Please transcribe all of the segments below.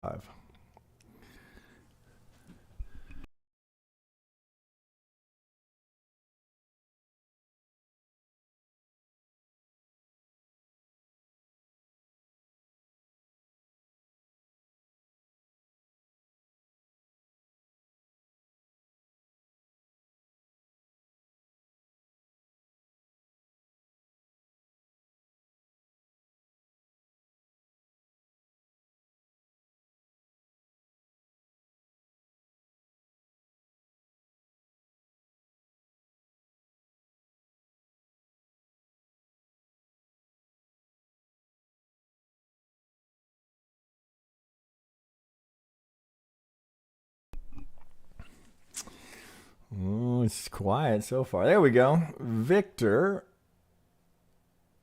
Five. Oh, it's quiet so far. There we go. Victor.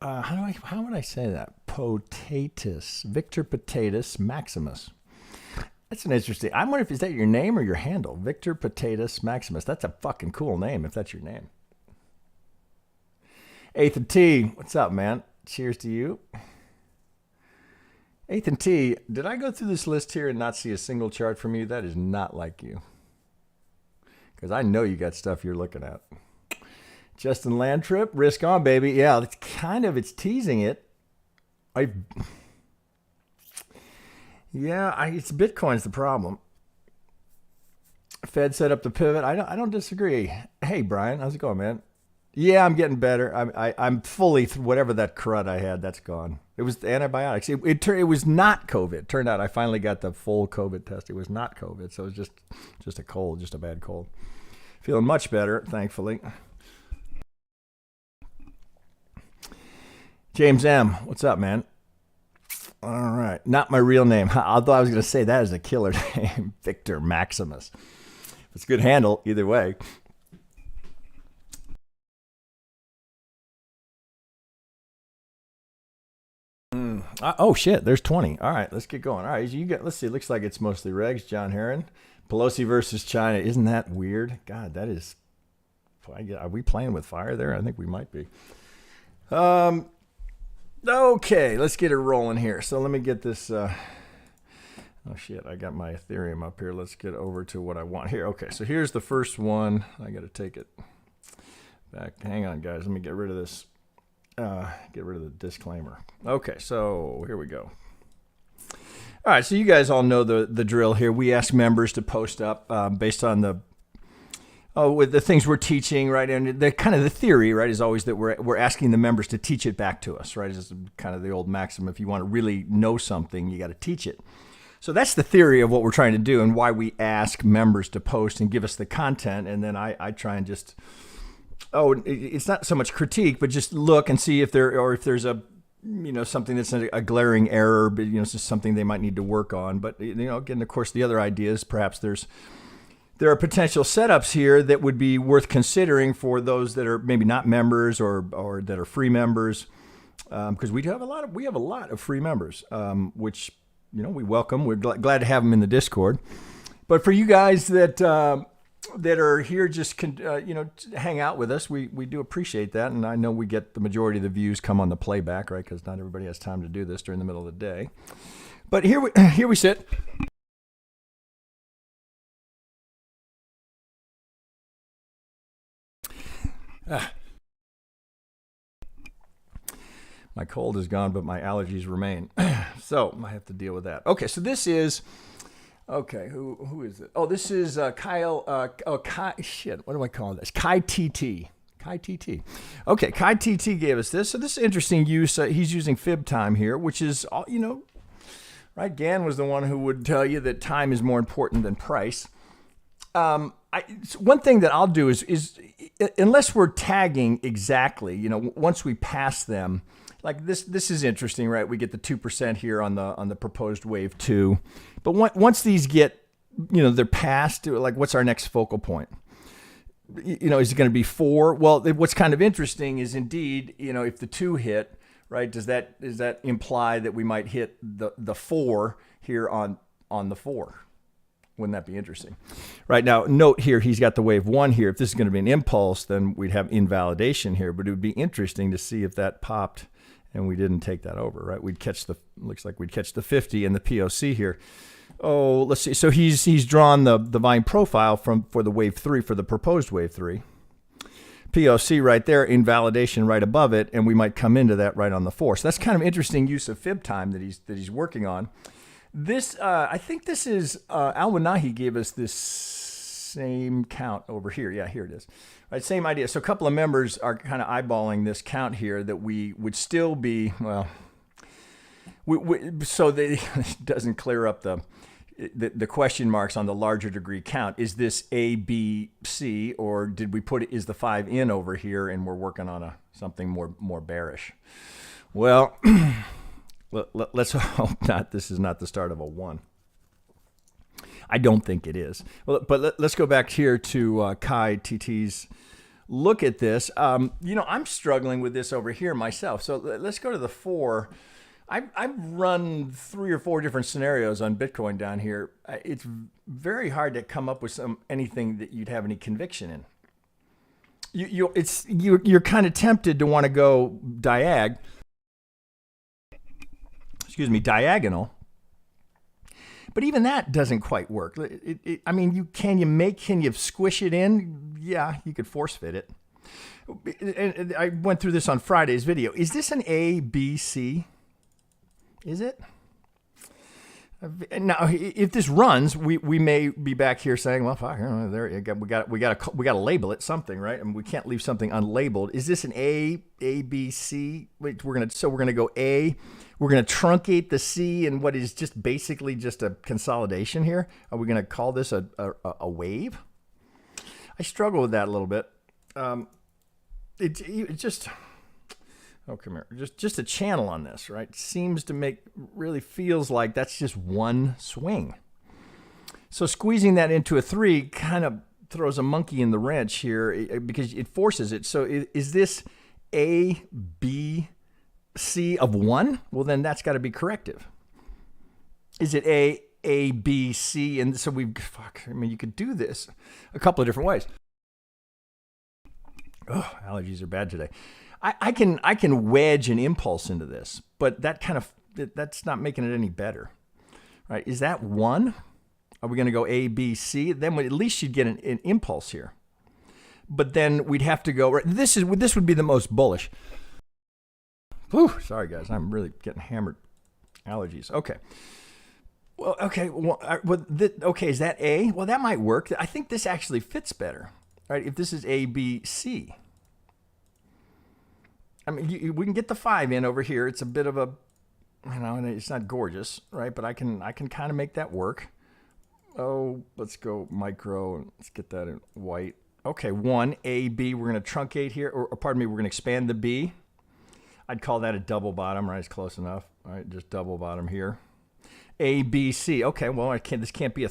How would I say that? Potatus. Victor Potatus Maximus. That's an interesting. I wonder if is that your name or your handle? Victor Potatus Maximus. That's a fucking cool name if that's your name. Eighth and T. What's up, man? Cheers to you. Eighth and T. Did I go through this list here and not see a single chart from you? That is not like you. Because I know you got stuff you're looking at. Justin Landtrip, risk on, baby. Yeah, it's teasing it. It's Bitcoin's the problem. Fed set up the pivot. I don't disagree. Hey, Brian, how's it going, man? Yeah, I'm getting better. I'm fully whatever that crud I had, that's gone. It was the antibiotics. It was not COVID. Turned out I finally got the full COVID test. It was not COVID, so it was just a cold, just a bad cold. Feeling much better, thankfully. James M, what's up, man? All right, not my real name. Although I was going to say that is a killer name, Victor Maximus. It's a good handle either way. Oh shit, there's 20. All right, let's get going. All right, let's see. It looks like it's mostly regs. John Heron, Pelosi versus China. Isn't that weird? God, that is. Are we playing with fire there? I think we might be. Okay, let's get it rolling here. So let me get this. Oh shit, I got my Ethereum up here. Let's get over to what I want here. Okay, so here's the first one. I got to take it back. Hang on, guys. Let me get rid of this. Get rid of the disclaimer. Okay, so here we go. All right, so you guys all know the drill here. We ask members to post up based on with the things we're teaching, right? And the kind of the theory, right, is always that we're asking the members to teach it back to us, right? It's kind of the old maxim: if you want to really know something, you got to teach it. So that's the theory of what we're trying to do, and why we ask members to post and give us the content, and then I try and just. It's not so much critique, but just look and see if there's a, something that's a glaring error, but, it's just something they might need to work on. But, again, of course, the other idea is perhaps there are potential setups here that would be worth considering for those that are maybe not members or that are free members. Because we have a lot of free members, which, we welcome. We're glad to have them in the Discord. But for you guys that are here just hang out with us, we do appreciate that, and I know we get the majority of the views come on the playback, right? Because not everybody has time to do this during the middle of the day. But here we sit. My cold is gone, but my allergies remain, so I have to deal with that. Okay, so this is. Okay, who is it? Oh, this is Kyle. What do I call this? Kai TT. Kai TT. Okay, Kai TT gave us this. So this is interesting use. He's using fib time here, which is, right? Gann was the one who would tell you that time is more important than price. One thing that I'll do is unless we're tagging exactly, once we pass them. Like this is interesting, right? We get the 2% here on the proposed wave 2, but once these get, they're passed. Like, what's our next focal point? Is it going to be 4? Well, what's kind of interesting is indeed, if the 2 hit, right? Does that imply that we might hit the 4 here on the 4? Wouldn't that be interesting? Right now, note here, he's got the wave 1 here. If this is going to be an impulse, then we'd have invalidation here, but it would be interesting to see if that popped and we didn't take that over, right? Looks like we'd catch the 50 and the POC here. oh, let's see. So he's drawn the volume profile for the wave 3, for the proposed wave 3. POC right there, invalidation right above it, and we might come into that right on the 4. So that's kind of interesting use of fib time that he's working on. This, I think this is, Al-Wanahi gave us this same count over here. Yeah, here it is. Right, same idea. So a couple of members are kind of eyeballing this count here that we would still be, well, so that it doesn't clear up the question marks on the larger degree count. Is this A, B, C, or did we put it, is the 5 in over here and we're working on something more bearish? Well, let's hope not. This is not the start of a 1. I don't think it is. Well, but let's go back here to Kai TT's look at this. You know, I'm struggling with this over here myself. So let's go to the 4. I've run 3 or 4 different scenarios on Bitcoin down here. It's very hard to come up with anything that you'd have any conviction in. You're kind of tempted to want to go diagonal. But even that doesn't quite work. I mean, can you squish it in? Yeah, you could force fit it. And I went through this on Friday's video. Is this an A, B, C? Is it? Now, if this runs, we may be back here saying, well, fuck, there we got to label it something, right? And we can't leave something unlabeled. Is this an A, B, C? Wait, we're gonna go A. We're gonna truncate the C in what is just basically just a consolidation here. Are we gonna call this a wave? I struggle with that a little bit. It just. Oh, come here. Just a channel on this, right? Seems to really feels like that's just one swing. So squeezing that into a 3 kind of throws a monkey in the wrench here because it forces it. So is this A, B, C of 1? Well, then that's got to be corrective. Is it A, B, C? And so you could do this a couple of different ways. Oh, allergies are bad today. I can wedge an impulse into this, but that's not making it any better, right? Is that 1? Are we going to go A, B, C? Then at least you'd get an impulse here. But then we'd have to go. Right, this would be the most bullish. Whew, sorry guys, I'm really getting hammered. Allergies. Okay. Well, okay. Okay, is that A? Well, that might work. I think this actually fits better, right? If this is A, B, C. I mean, we can get the 5 in over here. It's a bit of a, and it's not gorgeous, right? But I can kind of make that work. Oh, let's go micro. Let's get that in white. Okay, 1, A, B. We're going to truncate here, or pardon me, we're going to expand the B. I'd call that a double bottom, right? It's close enough. All right, just double bottom here. A, B, C. Okay, well, this can't be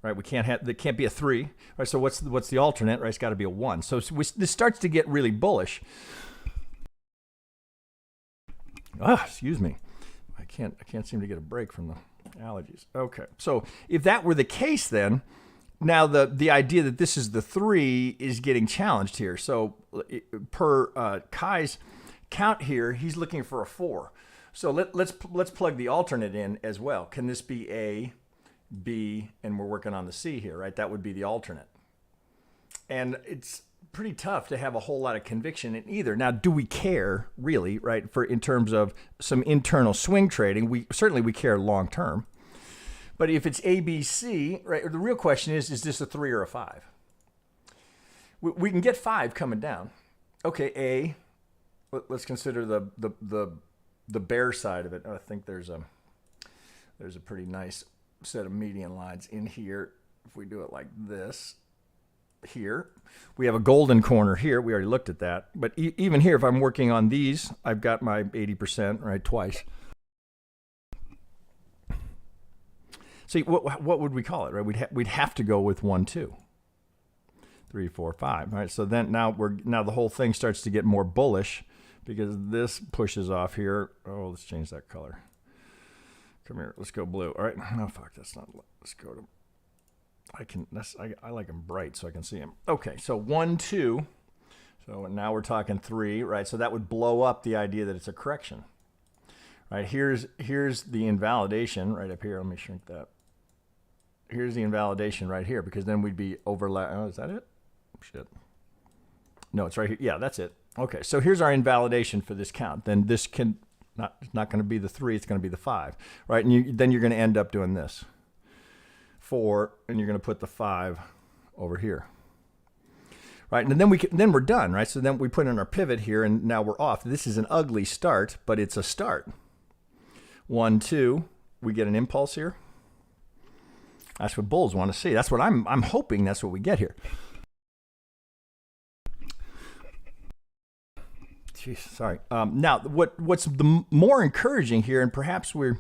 right? That can't be a 3. Right? So what's the alternate? Right? It's got to be a 1. So this starts to get really bullish. Excuse me. I can't seem to get a break from the allergies. Okay. So if that were the case, then now the idea that this is the 3 is getting challenged here. So per Kai's count here, he's looking for a 4. So let's plug the alternate in as well. Can this be A, B, and we're working on the C here, right? That would be the alternate. And it's pretty tough to have a whole lot of conviction in either. Now, do we care really, right? In terms of some internal swing trading, we care long term. But if it's A, B, C, right? The real question is this a 3 or a 5? We can get 5 coming down. Okay, A. Let's consider the bear side of it. I think there's a pretty nice set of median lines in here. If we do it like this. Here we have a golden corner here. We already looked at that, but even here, if I'm working on these, I've got my 80%, right, twice. So what would we call it, right? We'd have to go with 1, 2, 3, 4, 5, right? So then now the whole thing starts to get more bullish because this pushes off here. Oh, let's change that color. Come here, let's go blue. All right, no, fuck, that's not. Let's go to. I like them bright so I can see them. Okay, so 1, 2. So now we're talking 3, right? So that would blow up the idea that it's a correction. Right, here's the invalidation right up here. Let me shrink that. here's the invalidation right here, because then we'd be overlap. Oh, is that it? Shit. No, it's right here. Yeah, that's it. Okay, so here's our invalidation for this count. Then this can not going to be the 3, it's going to be the 5, right? And then you're going to end up doing this. 4, and you're going to put the 5 over here. Right, and then we're done, right? So then we put in our pivot here, and now we're off. This is an ugly start, but it's a start. 1, 2, we get an impulse here. That's what bulls want to see. That's what I'm hoping that's what we get here. Jeez, sorry. Now, what's the more encouraging here, and perhaps we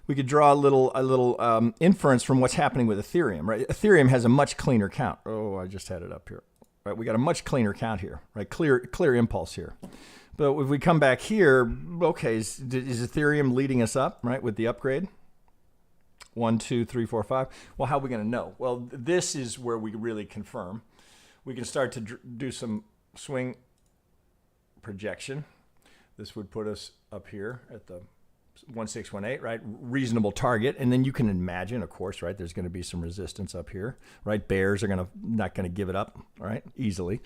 could draw a little inference from what's happening with Ethereum, right? Ethereum has a much cleaner count. Oh, I just had it up here. Right, we got a much cleaner count here, right? Clear impulse here. But if we come back here, okay, is Ethereum leading us up, right, with the upgrade? 1, 2, 3, 4, 5. Well, how are we going to know? Well, this is where we really confirm. We can start to do some swing projection. This would put us up here at the 1618, right? Reasonable target. And then you can imagine, of course, right, there's going to be some resistance up here, right? Bears are not going to give it up, all right, easily.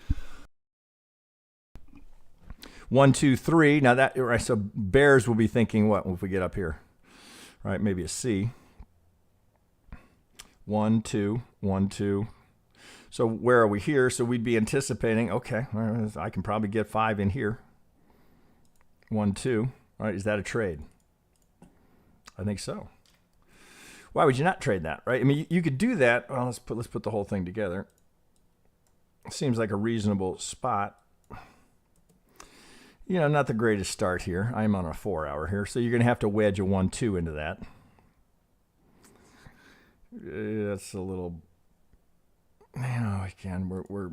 1, 2, 3. Now that, right, so bears will be thinking what if we get up here, right? Maybe a C. 1, 2, 1, 2. So where are we here? So we'd be anticipating, okay, I can probably get 5 in here. 1, 2. All right, is that a trade? I think so. Why would you not trade that, right? I mean, you could do that. Well, let's put the whole thing together. Seems like a reasonable spot. You know, not the greatest start here. I'm on a 4-hour here, so you're going to have to wedge a 1, 2 into that. That's a little. You know, again, we're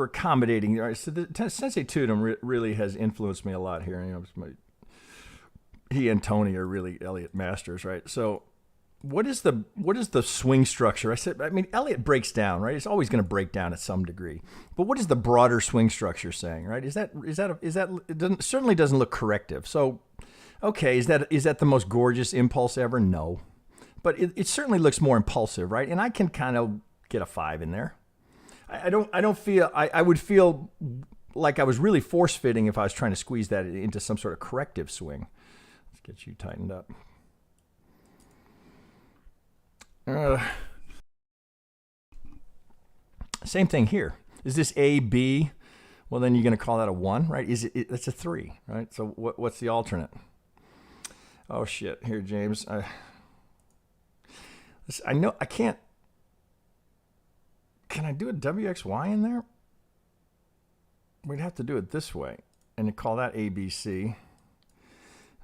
accommodating. All right, so the Sensei Tudum really has influenced me a lot here. You know, he and Tony are really Elliott masters, right? So, what is the swing structure? I mean, Elliott breaks down, right? It's always going to break down at some degree. But what is the broader swing structure saying, right? Is that it certainly doesn't look corrective. So, okay, is that the most gorgeous impulse ever? No. But it certainly looks more impulsive, right? And I can kind of get a 5 in there. I don't feel I would feel like I was really force fitting if I was trying to squeeze that into some sort of corrective swing. Let's get you tightened up. Same thing here. Is this A, B? Well, then you're going to call that a 1, right? That's a 3, right? So what's the alternate? Oh shit! Here, James. I know I can't. Can I do a WXY in there? We'd have to do it this way and call that ABC.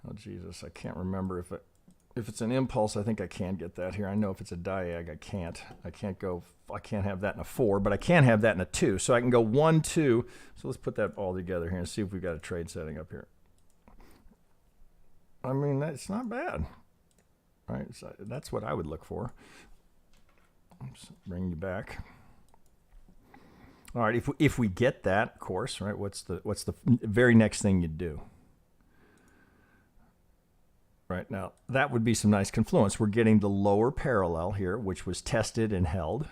Oh Jesus, I can't remember if it's an impulse. I think I can get that here. I know if it's a diag, I can't. I can't have that in a 4, but I can have that in a 2. So I can go 1, 2. So let's put that all together here and see if we've got a trade setting up here. I mean, that's not bad. Right, so that's what I would look for. Just bring you back. All right, if we get that, of course, right? What's the very next thing you'd do? Right now, that would be some nice confluence. We're getting the lower parallel here, which was tested and held.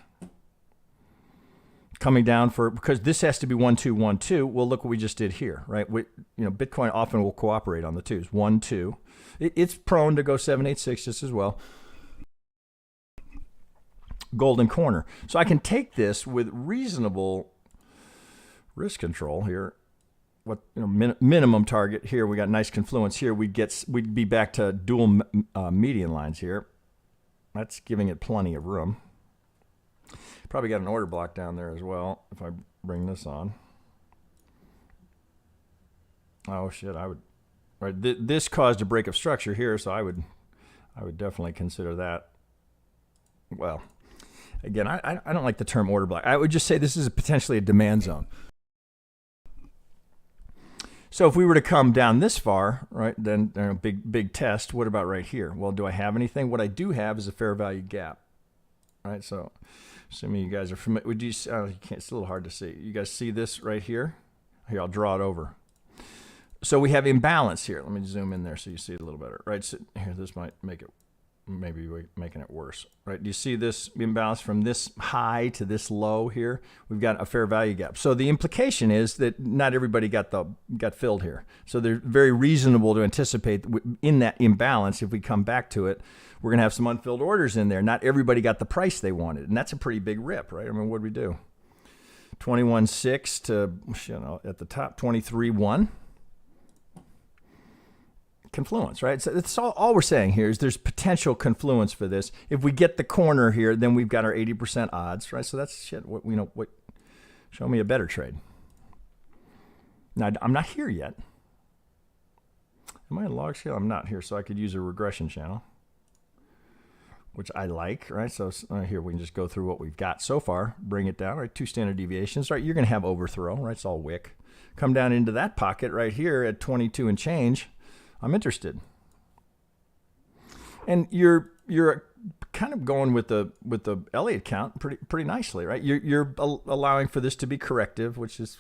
Coming down because this has to be 1, 2, 1, 2. Well, look what we just did here, right? Bitcoin often will cooperate on the 2s. 1, 2. It's prone to go 7, 8, 6 just as well. Golden corner. So I can take this with reasonable risk control here. Minimum target here. We got nice confluence here. We'd be back to dual median lines here. That's giving it plenty of room. Probably got an order block down there as well if I bring this on. Oh shit! I would. Right, this caused a break of structure here, so I would definitely consider that. Well, again, I don't like the term order block. I would just say this is potentially a demand zone. So if we were to come down this far, right, then big test. What about right here? Well, do I have anything? What I do have is a fair value gap. Right, so assuming you guys are familiar, you can't? It's a little hard to see. You guys see this right here? Here, I'll draw it over. So we have imbalance here. Let me zoom in there so you see it a little better. Right, so here, this might make it maybe we're making it worse, right? Do you see this imbalance from this high to this low here? We've got a fair value gap. So the implication is that not everybody got filled here. So they're very reasonable to anticipate in that imbalance, if we come back to it, we're going to have some unfilled orders in there. Not everybody got the price they wanted, and that's a pretty big rip, right? I mean, what did we do? 21.6 to, at the top, 23.1. Confluence, right? So that's all we're saying here is there's potential confluence for this. If we get the corner here, then we've got our 80% odds, right? So that's shit. Show me a better trade. Now, I'm not here yet. Am I in log scale? I'm not here, so I could use a regression channel, which I like, right? So here we can just go through what we've got so far, bring it down, right? 2 standard deviations, right? You're going to have overthrow, right? It's all wick. Come down into that pocket right here at 22 and change. I'm interested. And you're kind of going with the Elliott count pretty nicely, right? You're allowing for this to be corrective, which is,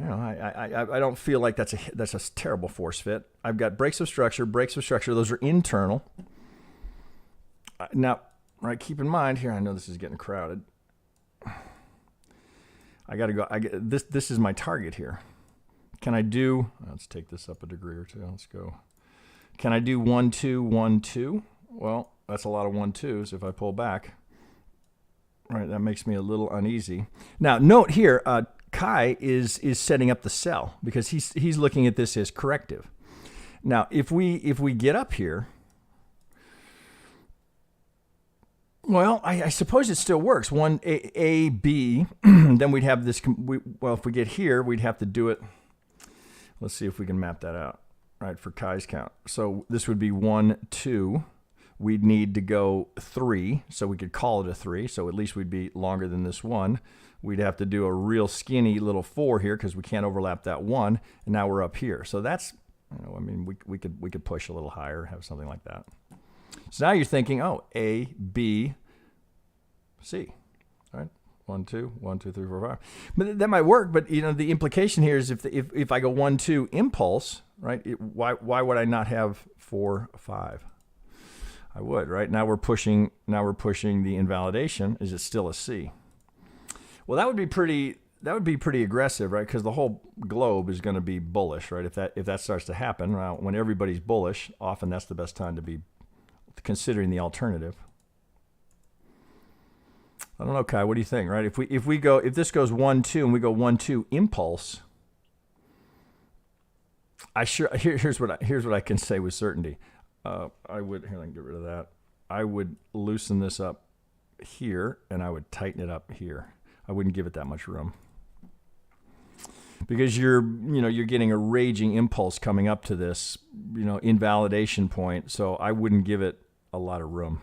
I don't feel like that's a terrible force fit. I've got breaks of structure. Those are internal. Now, right, keep in mind here, I know this is getting crowded. I got to go. This is my target here. Can I do, let's take this up a degree or two. Let's go. Can I do 1, 2, 1, 2? Well, that's a lot of 1, 2s if I pull back. Right, that makes me a little uneasy. Now, note here, Kai is setting up the sell because he's looking at this as corrective. Now, if we get up here, well, I suppose it still works. 1 A B, then we'd have this. Well, if we get here, we'd have to do it. Let's see if we can map that out, right, for Kai's count. So this would be 1, 2. We'd need to go 3, so we could call it a 3. So at least we'd be longer than this 1. We'd have to do a real skinny little 4 here because we can't overlap that 1. And now we're up here. So that's, I mean, we could push a little higher, have something like that. So now you're thinking, oh, A, B, C, right? 1, 2, 1, 2, 3, 4, 5. But that might work. But the implication here is if I go 1, 2 impulse, right? Why would I not have 4, 5? I would, right? Now we're pushing the invalidation. Is it still a C? Well, that would be pretty aggressive, right? Because the whole globe is going to be bullish, right? If that starts to happen, well, when everybody's bullish, often that's the best time to be considering the alternative. I don't know, Kai. What do you think? Right? If this goes 1, 2, and we go 1, 2 impulse, here's what I can say with certainty. I would here. Let me get rid of that. I would loosen this up here, and I would tighten it up here. I wouldn't give it that much room because you're getting a raging impulse coming up to this invalidation point. So I wouldn't give it a lot of room.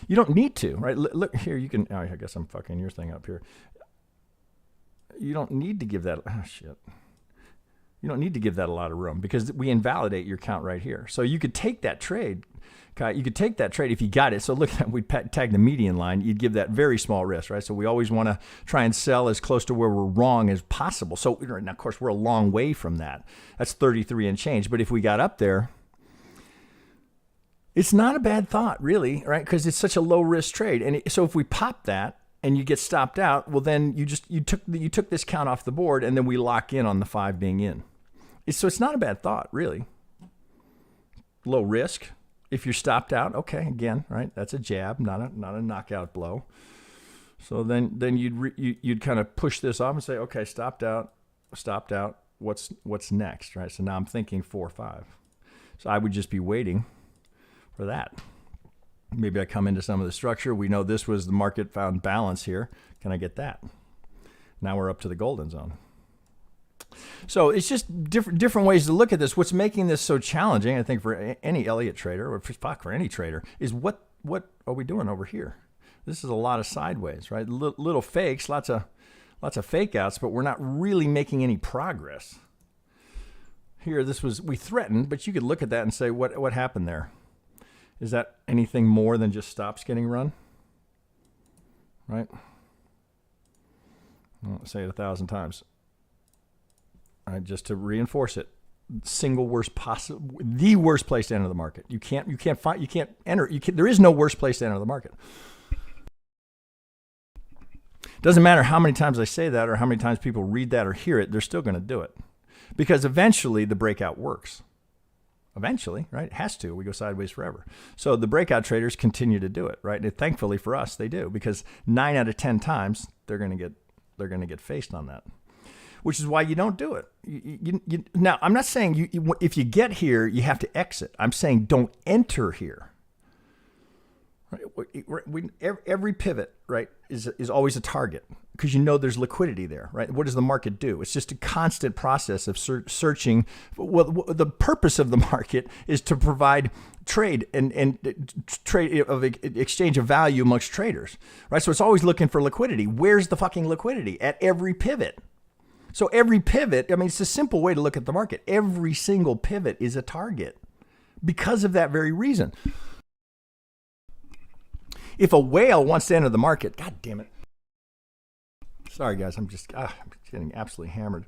You don't need to, right? Look here, you can, I guess I'm fucking your thing up here. You don't need to give that, shit. You don't need to give that a lot of room because we invalidate your count right here. So you could take that trade, Kai, you could take that trade if you got it. So look at, we tag the median line, you'd give that very small risk, right? So we always want to try and sell as close to where we're wrong as possible. So now, of course, we're a long way from that. That's 33 and change. But if we got up there, it's not a bad thought, really, right? Because it's such a low risk trade. And so if we pop that and you get stopped out, well, then you took this count off the board, and then we lock in on the 5 being in. So it's not a bad thought, really. Low risk. If you're stopped out, okay, again, right? That's a jab, not a knockout blow. So then you'd kind of push this off and say, okay, stopped out. What's next, right? So now I'm thinking 4, 5. So I would just be waiting for that. Maybe I come into some of the structure. We know this was the market found balance here. Can I get that? Now we're up to the golden zone. So it's just different ways to look at this. What's making this so challenging, I think, for any Elliott trader, or for any trader, is what are we doing over here? This is a lot of sideways, right? Little fakes, lots of fake outs, but we're not really making any progress. Here, we threatened, but you could look at that and say, what happened there? Is that anything more than just stops getting run? Right? I'll say it 1,000 times. All right, just to reinforce it. single worst possible, the worst place to enter the market. You can't enter. There is no worse place to enter the market. Doesn't matter how many times I say that or how many times people read that or hear it, they're still going to do it. Because eventually the breakout works. Eventually, right? It has to. We go sideways forever. So the breakout traders continue to do it, right? And thankfully for us, they do, because 9 out of 10 times they're going to get faced on that. Which is why you don't do it. Now, I'm not saying if you get here, you have to exit. I'm saying don't enter here. Right? Every pivot, right, is always a target because you know there's liquidity there, right? What does the market do? It's just a constant process of searching. Well, the purpose of the market is to provide trade and trade of exchange of value amongst traders, right? So it's always looking for liquidity. Where's the fucking liquidity? At every pivot. So every pivot, I mean, it's a simple way to look at the market. Every single pivot is a target because of that very reason. If a whale wants to enter the market, God damn it. Sorry, guys, I'm getting absolutely hammered.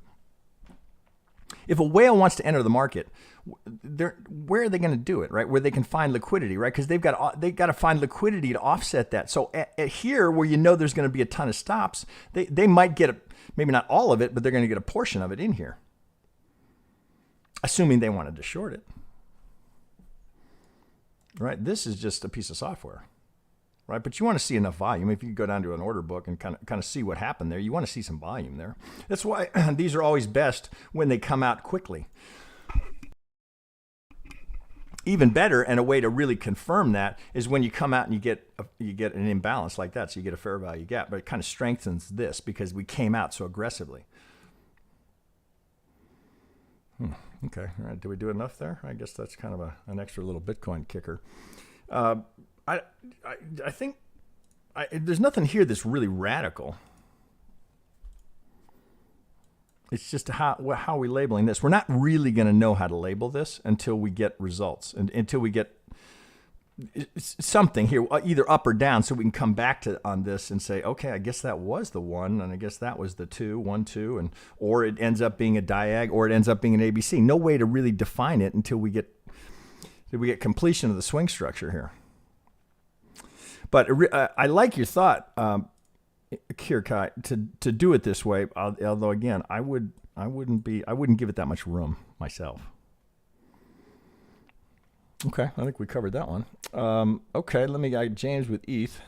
If a whale wants to enter the market, where are they going to do it, right? Where they can find liquidity, right? Because they've got to find liquidity to offset that. So at here, where you know there's going to be a ton of stops, they might get maybe not all of it, but they're going to get a portion of it in here, assuming they wanted to short it, right? This is just a piece of software. Right, but you want to see enough volume. If you go down to an order book and kind of see what happened there, you want to see some volume there. That's why these are always best when they come out quickly. Even better, and a way to really confirm that is when you come out and you get an imbalance like that, so you get a fair value gap. But it kind of strengthens this because we came out so aggressively. Okay, all right. Did we do enough there? I guess that's kind of an extra little Bitcoin kicker. I think there's nothing here that's really radical. It's just how are we labeling this? We're not really going to know how to label this until we get results and until we get something here, either up or down, so we can come back on this and say, okay, I guess that was the 1, and I guess that was the 2, 1, 2, and or it ends up being a diag, or it ends up being an ABC. No way to really define it until we get completion of the swing structure here. But I like your thought, Kirkai, to do it this way. Although again, I wouldn't give it that much room myself. Okay, I think we covered that one. Okay, let me get James with ETH.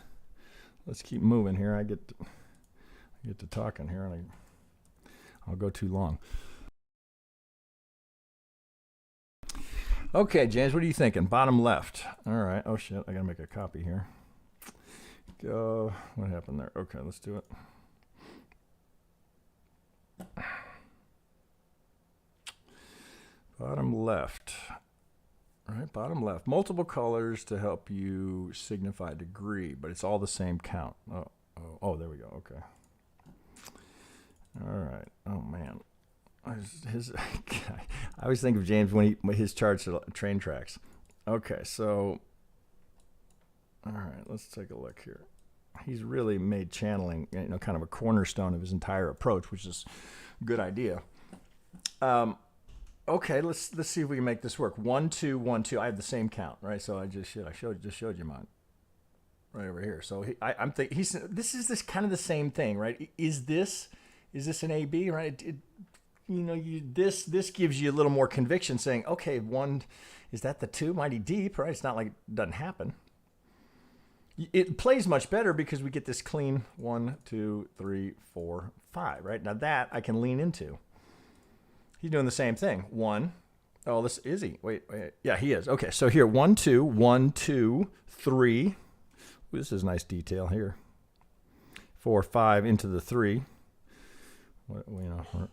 Let's keep moving here. I get to talking here, and I'll go too long. Okay, James, what are you thinking? Bottom left. All right. Oh shit, I gotta make a copy here. Go. What happened there? Okay, let's do it. Bottom left. All right, bottom left. Multiple colors to help you signify degree, but it's all the same count. Oh, there we go. Okay. All right. Oh man, I always think of James when his charts are train tracks. Okay, so. All right, let's take a look here. He's really made channeling, kind of a cornerstone of his entire approach, which is a good idea. Okay, let's see if we can make this work. 1, 2, 1, 2. I have the same count, right? So I just showed you mine right over here. So I'm thinking this is kind of the same thing, right? Is this an AB, right? This gives you a little more conviction, saying, okay, 1 is that the 2, mighty deep, right? It's not like it doesn't happen. It plays much better because we get this clean 1, 2, 3, 4, 5, right? Now that I can lean into. He's doing the same thing. 1. Oh, this is he. Wait. Yeah, he is. Okay, so here, 1, 2, 1, 2, 3. Ooh, this is nice detail here. 4, 5 into the 3.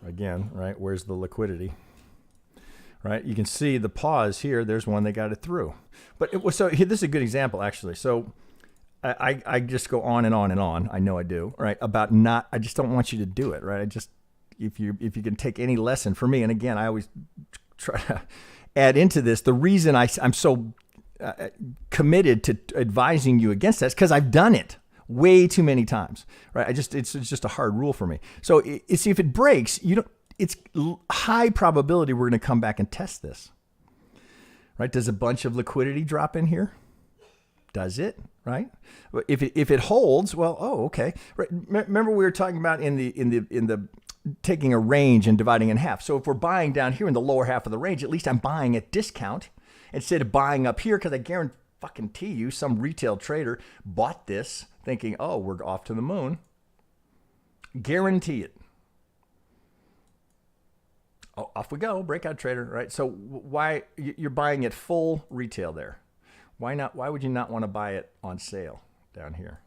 Again, right? Where's the liquidity? Right? You can see the pause here. There's one they got it through. So this is a good example, actually. So I just go on and on and on. I know I do, right? I just don't want you to do it, right? If you can take any lesson for me, and again, I always try to add into this, the reason I'm so committed to advising you against that is because I've done it way too many times, right? It's just a hard rule for me. So see, if it breaks, it's high probability we're going to come back and test this. Right? Does a bunch of liquidity drop in here? Does it? Right? If it holds, well, oh, okay. Right. Remember we were talking about in the taking a range and dividing in half. So if we're buying down here in the lower half of the range, at least I'm buying at discount instead of buying up here, because I guarantee you some retail trader bought this thinking, oh, we're off to the moon. Guarantee it. Oh, off we go, breakout trader, right? So why you're buying it full retail there? Why not? Why would you not want to buy it on sale down here?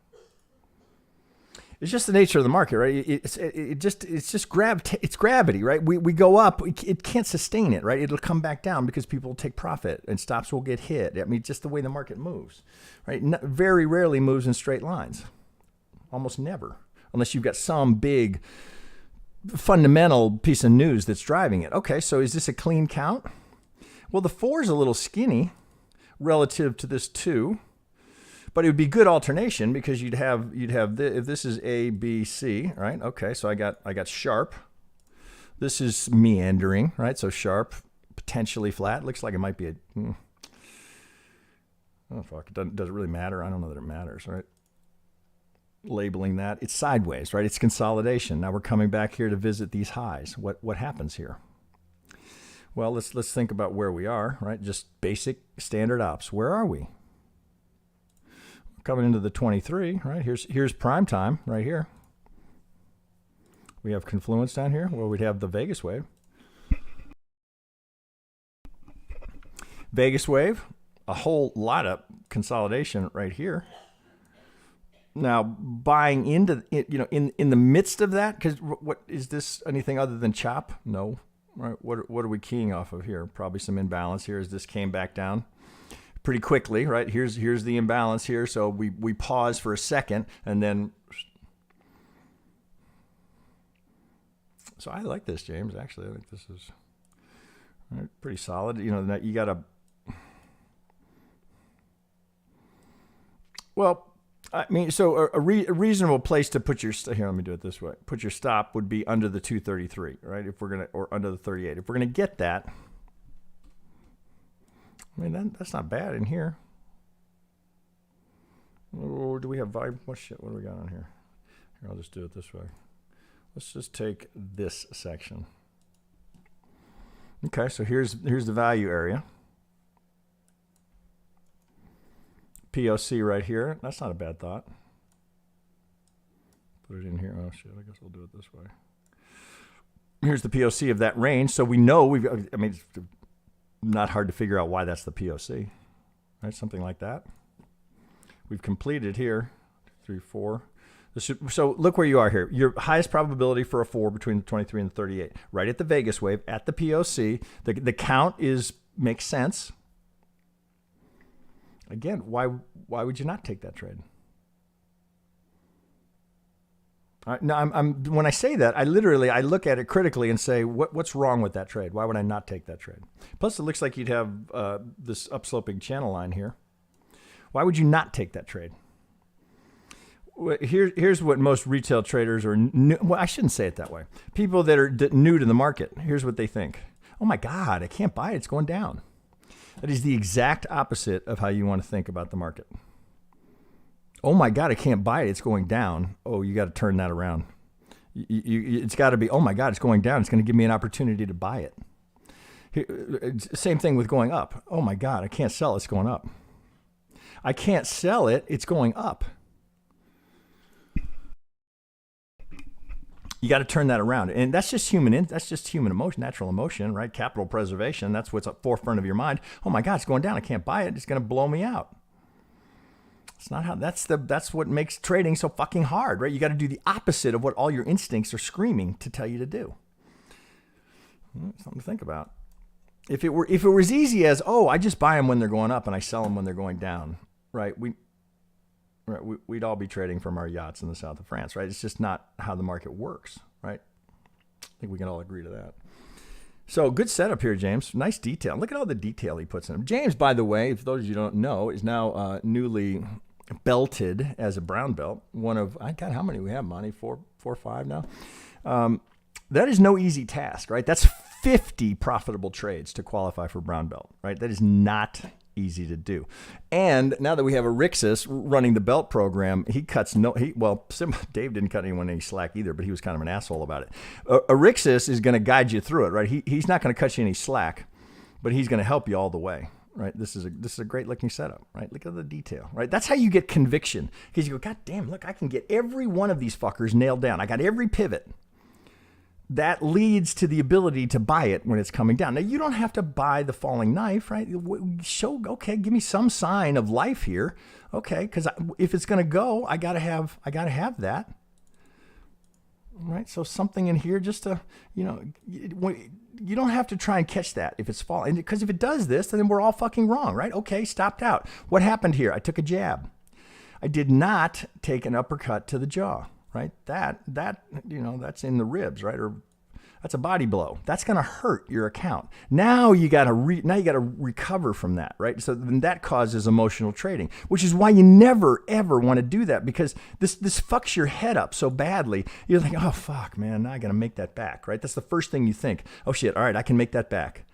It's just the nature of the market, right? It's gravity, right? We go up, it can't sustain it, right? It'll come back down because people will take profit and stops will get hit. I mean, just the way the market moves, right? Very rarely moves in straight lines, almost never, unless you've got some big fundamental piece of news that's driving it. Okay, so is this a clean count? Well, the 4 is a little skinny relative to this 2, but it would be good alternation because you'd have if this is A, B, C, right? Okay, so I got sharp. This is meandering, right? So sharp, potentially flat. Looks like it might be a. Oh fuck! Does it really matter? I don't know that it matters, right? Labeling that, it's sideways, right? It's consolidation. Now we're coming back here to visit these highs. What happens here? Well, let's think about where we are, right? Just basic standard ops. Where are we? Coming into the 23, right? Here's prime time right here. We have confluence down here where we'd have the Vegas wave. Vegas wave, a whole lot of consolidation right here. Now, buying into, in the midst of that, because what is this anything other than chop? No. Right. What are we keying off of here? Probably some imbalance here as this came back down pretty quickly, right? Here's the imbalance here. So we pause for a second and then. So I like this, James. Actually, I think this is pretty solid. You got to. Well. I mean, so a reasonable place to put your here. Let me do it this way. Put your stop would be under the 233, right? If we're or under the 38. If we're gonna get that, I mean that's not bad in here. Or do we have vibe? What shit? What do we got on here? Here, I'll just do it this way. Let's just take this section. Okay, so here's the value area. POC right here. That's not a bad thought. Put it in here. Oh shit, I guess I'll do it this way. Here's the POC of that range. So we know I mean, it's not hard to figure out why that's the POC, right? Something like that. We've completed here, 3, 4. So look where you are here. Your highest probability for a 4 between the 23 and the 38. Right at the Vegas wave, at the POC. The count makes sense. Again, why would you not take that trade? Now, when I say that, I look at it critically and say, what's wrong with that trade? Why would I not take that trade? Plus, it looks like you'd have this upsloping channel line here. Why would you not take that trade? Here's what most retail traders are new. Well, I shouldn't say it that way. People that are new to the market, here's what they think. Oh my God, I can't buy it. It's going down. That is the exact opposite of how you want to think about the market. Oh my God, I can't buy it. It's going down. Oh, you got to turn that around. It's got to be, oh my God, it's going down. It's going to give me an opportunity to buy it. Same thing with going up. Oh my God, I can't sell it. It's going up. I can't sell it. It's going up. You got to turn that around. And that's just human emotion, natural emotion, right? Capital preservation. That's what's at forefront of your mind. Oh my God, it's going down. I can't buy it. It's going to blow me out. It's not how, that's what makes trading so fucking hard, right? You got to do the opposite of what all your instincts are screaming to tell you to do. Something to think about. If it were as easy as, oh, I just buy them when they're going up and I sell them when they're going down, right? We'd all be trading from our yachts in the south of France, right? It's just not how the market works, right? I think we can all agree to that. So good setup here, James. Nice detail. Look at all the detail he puts in him. James, by the way, for those of you who don't know, is now newly belted as a brown belt. One of, I got how many we have, Monty? Four or five now. that is no easy task, right? That's 50 profitable trades to qualify for brown belt, right? That is not easy to do. And now that we have Erixis running the belt program, he cuts Dave didn't cut anyone any slack either, but he was kind of an asshole about it. Erixis is going to guide you through it, right? He's not going to cut you any slack, but he's going to help you all the way. Right, this is a great looking setup. Right, look at the detail. Right, that's how you get conviction. Because you go, God damn, look, I can get every one of these fuckers nailed down. I got every pivot. That leads to the ability to buy it when it's coming down. Now you don't have to buy the falling knife, right? Okay, give me some sign of life here, okay? Because if it's going to go, I gotta have that. Right, so something in here just to, you don't have to try and catch that if it's falling. Because if it does this, then we're all fucking wrong, right? Okay, stopped out. What happened here? I took a jab. I did not take an uppercut to the jaw, right? That's in the ribs, right? Or that's a body blow. That's going to hurt your account. Now you got to recover from that, right? So then that causes emotional trading, which is why you never ever want to do that, because this fucks your head up so badly. You're like, oh fuck, man, now I got to make that back, right? That's the first thing you think. Oh shit, all right, I can make that back.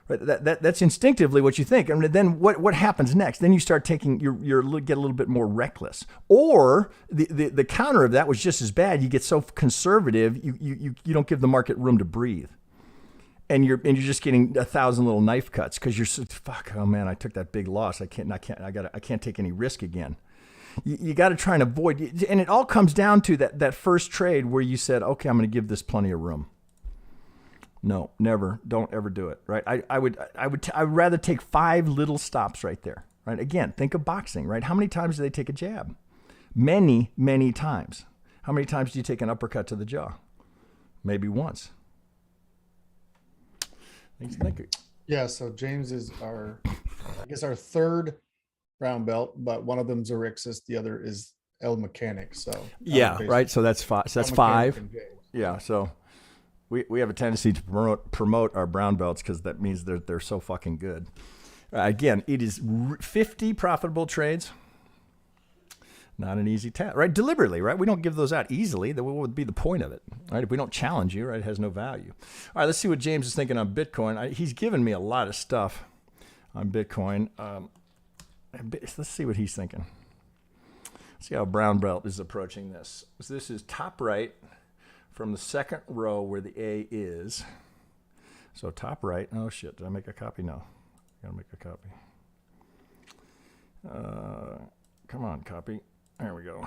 Right? That's instinctively what you think, and then what happens next? Then you start taking get a little bit more reckless, or the counter of that was just as bad. You get so conservative, you don't give the market room to breathe, and you're just getting 1,000 little knife cuts because you're so, fuck. Oh man, I took that big loss. I can't take any risk again. You got to try and avoid, and it all comes down to that first trade where you said, okay, I'm going to give this plenty of room. No, never. Don't ever do it. Right? I would rather take 5 little stops right there. Right? Again, think of boxing. Right? How many times do they take a jab? Many, many times. How many times do you take an uppercut to the jaw? Maybe once. Thank you. Yeah. So James is our third brown belt, but one of them's Erixis, the other is El Mechanic. So yeah, right. So that's 5. So that's 5. Yeah. So. We have a tendency to promote our brown belts because that means they're so fucking good. Again, it is 50 profitable trades. Not an easy task, right? Deliberately, right? We don't give those out easily. That would be the point of it, right? If we don't challenge you, right, it has no value. All right, let's see what James is thinking on Bitcoin. He's given me a lot of stuff on Bitcoin. Let's see what he's thinking. See how brown belt is approaching this. So this is top right. From the second row where the A is. So top right. Oh shit, did I make a copy? No. I gotta make a copy. Come on, copy. There we go.